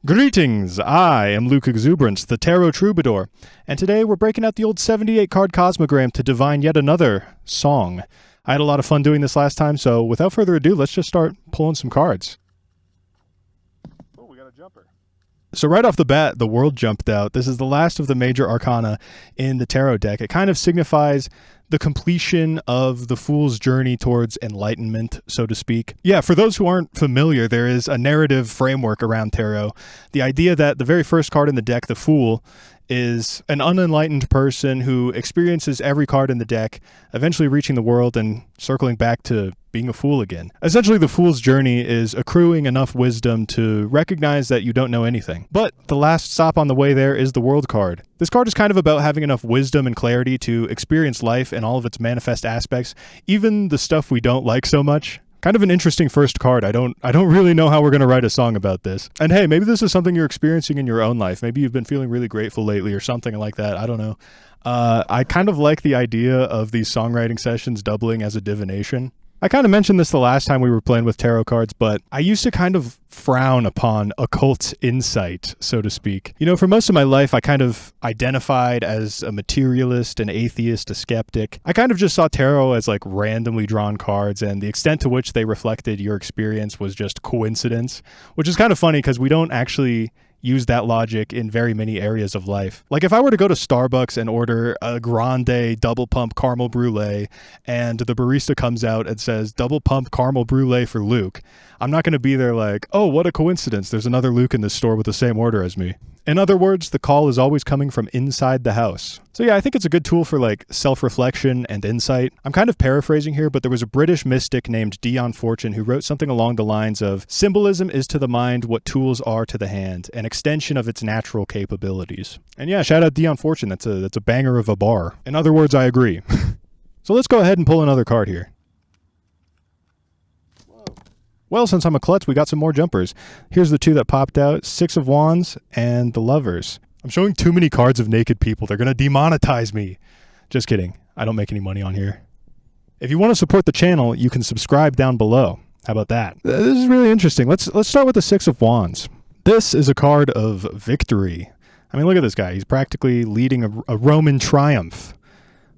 Greetings! I am Luke Exuberance, the Tarot Troubadour, and today we're breaking out the old 78-card Cosmogram to divine yet another song. I had a lot of fun doing this last time, so without further ado, let's just start pulling some cards. Oh, we got a jumper. So right off the bat, the world jumped out. This is the last of the major arcana in the tarot deck. It kind of signifies the completion of the fool's journey towards enlightenment, so to speak. Yeah, for those who aren't familiar, there is a narrative framework around tarot. The idea that the very first card in the deck, the Fool, is an unenlightened person who experiences every card in the deck, eventually reaching the world and circling back to being a fool again. Essentially, the fool's journey is accruing enough wisdom to recognize that you don't know anything. But the last stop on the way there is the World card. This card is kind of about having enough wisdom and clarity to experience life in all of its manifest aspects, even the stuff we don't like so much. Kind of an interesting first card. I don't really know how we're going to write a song about this. And hey, maybe this is something you're experiencing in your own life. Maybe you've been feeling really grateful lately or something like that. I don't know. I kind of like the idea of these songwriting sessions doubling as a divination. I kind of mentioned this the last time we were playing with tarot cards, but I used to kind of frown upon occult insight, so to speak. You know, for most of my life, I kind of identified as a materialist, an atheist, a skeptic. I kind of just saw tarot as like randomly drawn cards, and the extent to which they reflected your experience was just coincidence, which is kind of funny because we don't actually use that logic in very many areas of life. Like if I were to go to Starbucks and order a grande double pump caramel brulee and the barista comes out and says double pump caramel brulee for Luke, I'm not going to be there like, oh, what a coincidence. There's another Luke in this store with the same order as me. In other words, the call is always coming from inside the house. So yeah, I think it's a good tool for like self-reflection and insight. I'm kind of paraphrasing here, but there was a British mystic named Dion Fortune who wrote something along the lines of, symbolism is to the mind what tools are to the hand, an extension of its natural capabilities. And yeah, shout out Dion Fortune. That's a banger of a bar. In other words, I agree. So let's go ahead and pull another card here. Well, since I'm a klutz, we got some more jumpers. Here's the two that popped out, Six of Wands and the Lovers. I'm showing too many cards of naked people. They're going to demonetize me. Just kidding. I don't make any money on here. If you want to support the channel, you can subscribe down below. How about that? This is really interesting. Let's start with the Six of Wands. This is a card of victory. I mean, look at this guy. He's practically leading a Roman triumph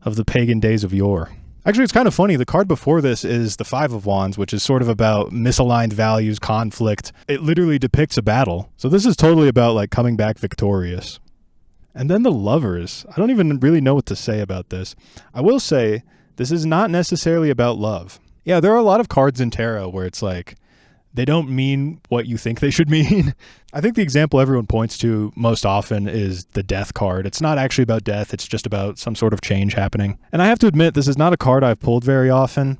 of the pagan days of yore. Actually, it's kind of funny. The card before this is the Five of Wands, which is sort of about misaligned values, conflict. It literally depicts a battle. So this is totally about like coming back victorious. And then the Lovers. I don't even really know what to say about this. I will say this is not necessarily about love. Yeah, there are a lot of cards in tarot where it's like they don't mean what you think they should mean. I think the example everyone points to most often is the Death card. It's not actually about death. It's just about some sort of change happening. And I have to admit, this is not a card I've pulled very often.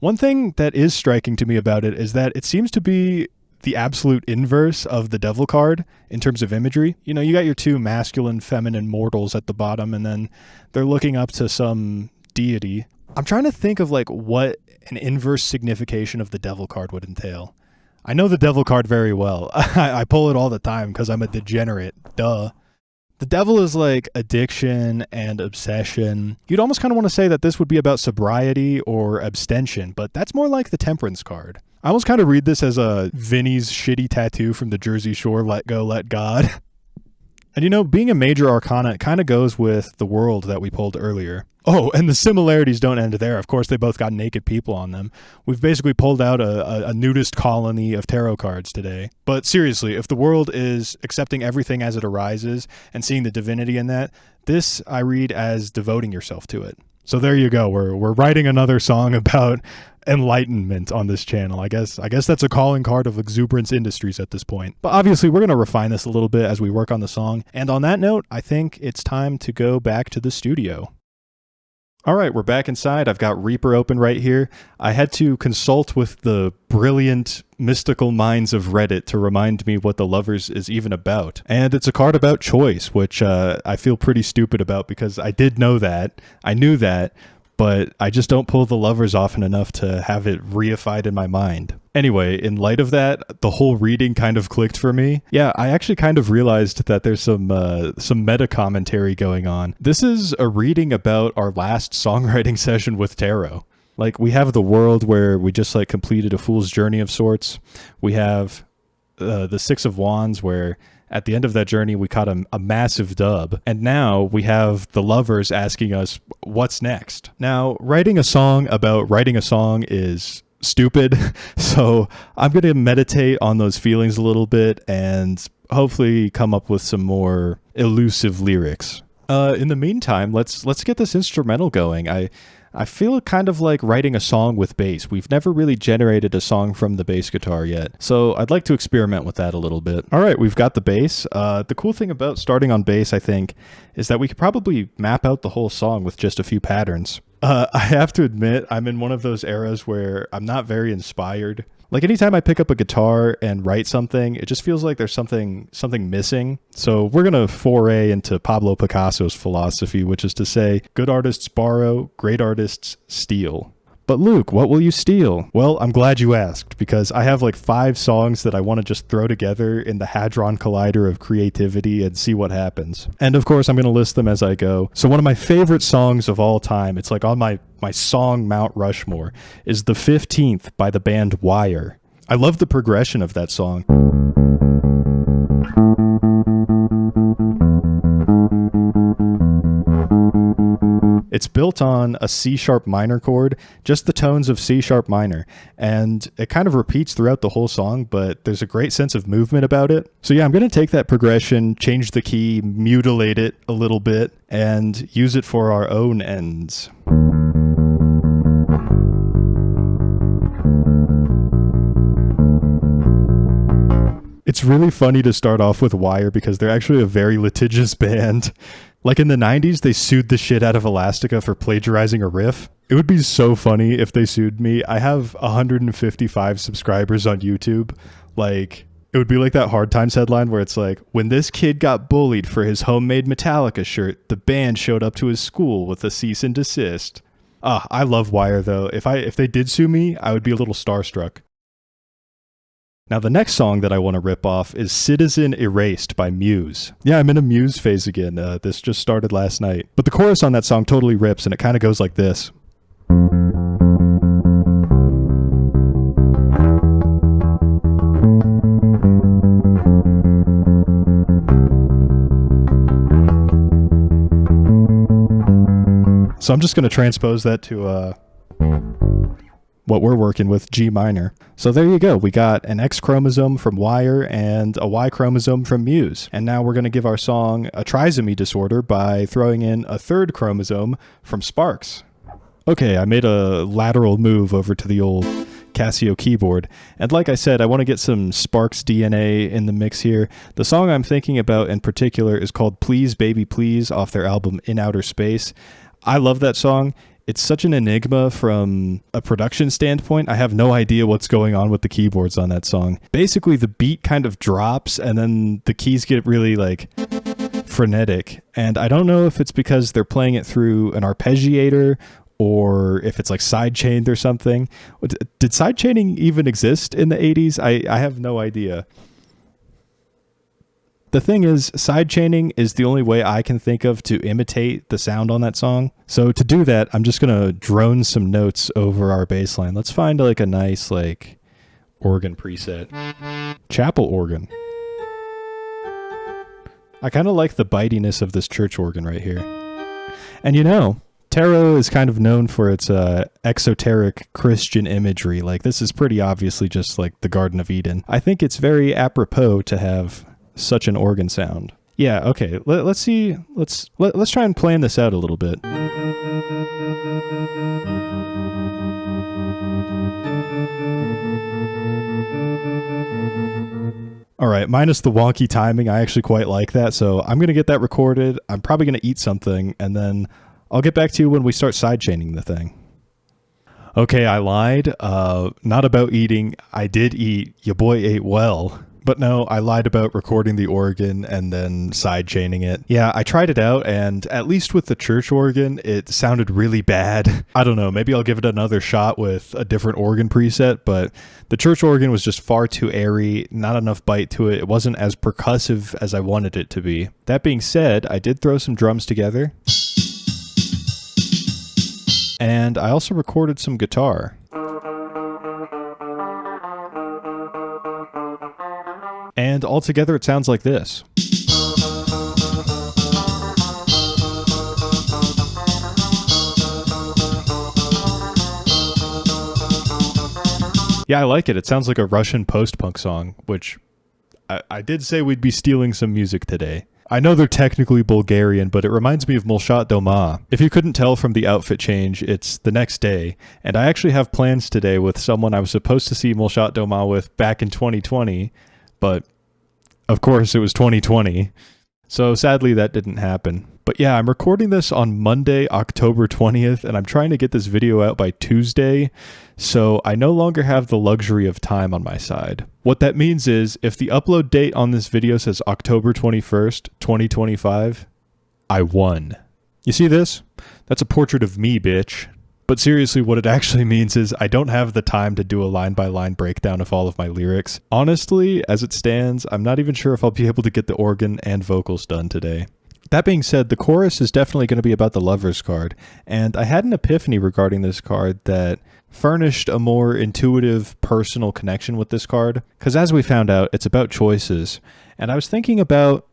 One thing that is striking to me about it is that it seems to be the absolute inverse of the Devil card in terms of imagery. You know, you got your two masculine, feminine mortals at the bottom, and then they're looking up to some deity. I'm trying to think of like what an inverse signification of the Devil card would entail. I know the Devil card very well. I pull it all the time because I'm a degenerate. Duh. The Devil is like addiction and obsession. You'd almost kind of want to say that this would be about sobriety or abstention, but that's more like the Temperance card. I almost kind of read this as a Vinny's shitty tattoo from the Jersey Shore, let go, let God. And you know, being a major arcana, it kind of goes with the World that we pulled earlier. Oh, and the similarities don't end there. Of course, they both got naked people on them. We've basically pulled out a nudist colony of tarot cards today. But seriously, if the World is accepting everything as it arises and seeing the divinity in that, this I read as devoting yourself to it. So there you go. We're writing another song about enlightenment on this channel. I guess that's a calling card of Exuberance Industries at this point. But obviously, we're going to refine this a little bit as we work on the song. And on that note, I think it's time to go back to the studio. All right, we're back inside. I've got Reaper open right here. I had to consult with the brilliant mystical minds of Reddit to remind me what the Lovers is even about. And it's a card about choice, which I feel pretty stupid about because I did know that. I knew that, but I just don't pull the Lovers often enough to have it reified in my mind. Anyway, in light of that, the whole reading kind of clicked for me. Yeah, I actually kind of realized that there's some meta commentary going on. This is a reading about our last songwriting session with tarot. Like, we have the World where we just like completed a fool's journey of sorts. We have the Six of Wands, where at the end of that journey we caught a massive dub, and now we have the lovers asking us what's next. Now, writing a song about writing a song is stupid, so I'm going to meditate on those feelings a little bit and hopefully come up with some more elusive lyrics. In the meantime, let's get this instrumental going. I feel kind of like writing a song with bass. We've never really generated a song from the bass guitar yet, so I'd like to experiment with that a little bit. All right, we've got the bass. The cool thing about starting on bass, I think, is that we could probably map out the whole song with just a few patterns. I have to admit, I'm in one of those eras where I'm not very inspired. Like anytime I pick up a guitar and write something, it just feels like there's something missing. So we're going to foray into Pablo Picasso's philosophy, which is to say, good artists borrow, great artists steal. But Luke, what will you steal? Well, I'm glad you asked, because I have like 5 songs that I want to just throw together in the Hadron Collider of creativity and see what happens. And of course, I'm going to list them as I go. So one of my favorite songs of all time, it's like on my song Mount Rushmore, is The 15th by the band Wire. I love the progression of that song. It's built on a C-sharp minor chord, just the tones of C-sharp minor, and it kind of repeats throughout the whole song, but there's a great sense of movement about it. So yeah, I'm going to take that progression, change the key, mutilate it a little bit, and use it for our own ends. It's really funny to start off with Wire because they're actually a very litigious band. Like in the 90s, they sued the shit out of Elastica for plagiarizing a riff. It would be so funny if they sued me. I have 155 subscribers on YouTube. Like, it would be like that Hard Times headline where it's like, when this kid got bullied for his homemade Metallica shirt, the band showed up to his school with a cease and desist. I love Wire though. If they did sue me, I would be a little starstruck. Now, the next song that I want to rip off is Citizen Erased by Muse. Yeah, I'm in a Muse phase again. This just started last night. But the chorus on that song totally rips, and it kind of goes like this. So I'm just going to transpose that to what we're working with, G minor. So there you go. We got an X chromosome from Wire and a Y chromosome from Muse. And now we're going to give our song a trisomy disorder by throwing in a 3rd chromosome from Sparks. Okay, I made a lateral move over to the old Casio keyboard. And like I said, I want to get some Sparks DNA in the mix here. The song I'm thinking about in particular is called Please Baby Please off their album In Outer Space. I love that song. It's such an enigma from a production standpoint. I have no idea what's going on with the keyboards on that song. Basically, the beat kind of drops and then the keys get really like frenetic. And I don't know if it's because they're playing it through an arpeggiator or if it's like sidechained or something. Did sidechaining even exist in the 80s? I have no idea. The thing is, sidechaining is the only way I can think of to imitate the sound on that song. So to do that, I'm just going to drone some notes over our bass line. Let's find like a nice like organ preset. Chapel organ. I kind of like the bitiness of this church organ right here. And you know, tarot is kind of known for its exoteric Christian imagery. Like this is pretty obviously just like the Garden of Eden. I think it's very apropos to have such an organ sound. Yeah, okay. Let's see. Let's try and plan this out a little bit. All right, minus the wonky timing, I actually quite like that. So I'm going to get that recorded. I'm probably going to eat something, and then I'll get back to you when we start sidechaining the thing. Okay, I lied. Not about eating. I did eat. Your boy ate well. But no, I lied about recording the organ and then sidechaining it. Yeah, I tried it out, and at least with the church organ, it sounded really bad. I don't know, maybe I'll give it another shot with a different organ preset, but the church organ was just far too airy, not enough bite to it. It wasn't as percussive as I wanted it to be. That being said, I did throw some drums together. And I also recorded some guitar. And altogether it sounds like this. Yeah, I like it. It sounds like a Russian post-punk song, which I did say we'd be stealing some music today. I know they're technically Bulgarian, but it reminds me of Molchat Doma. If you couldn't tell from the outfit change, it's the next day, and I actually have plans today with someone I was supposed to see Molchat Doma with back in 2020, but of course it was 2020. So sadly that didn't happen. But yeah, I'm recording this on Monday, October 20th, and I'm trying to get this video out by Tuesday, so I no longer have the luxury of time on my side. What that means is, if the upload date on this video says October 21st, 2025, I won. You see this? That's a portrait of me, bitch. But seriously, what it actually means is I don't have the time to do a line-by-line breakdown of all of my lyrics. Honestly, as it stands, I'm not even sure if I'll be able to get the organ and vocals done today. That being said, the chorus is definitely going to be about the Lovers card, and I had an epiphany regarding this card that furnished a more intuitive, personal connection with this card, because as we found out, it's about choices, and I was thinking about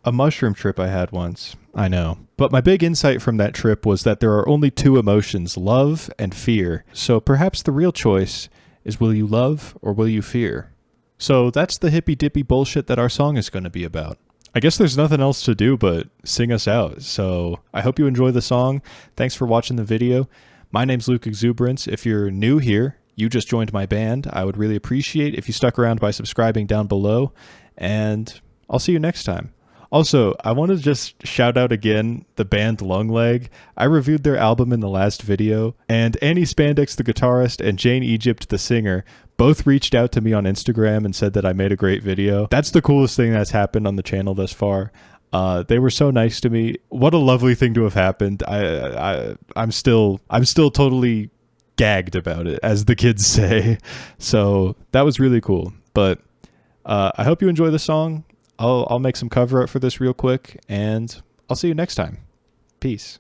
a mushroom trip I had once. I know. But my big insight from that trip was that there are only two emotions, love and fear, so perhaps the real choice is, will you love or will you fear? So that's the hippy-dippy bullshit that our song is going to be about. I guess there's nothing else to do but sing us out, so I hope you enjoy the song. Thanks for watching the video. My name's Luke Exuberance. If you're new here, you just joined my band, I would really appreciate if you stuck around by subscribing down below, and I'll see you next time. Also, I want to just shout out again the band Lungleg. I reviewed their album in the last video, and Annie Spandex, the guitarist, and Jane Egypt, the singer, both reached out to me on Instagram and said that I made a great video. That's the coolest thing that's happened on the channel thus far. They were so nice to me. What a lovely thing to have happened. I'm still totally gagged about it, as the kids say. So that was really cool. But I hope you enjoy the song. I'll make some cover art for this real quick, and I'll see you next time. Peace.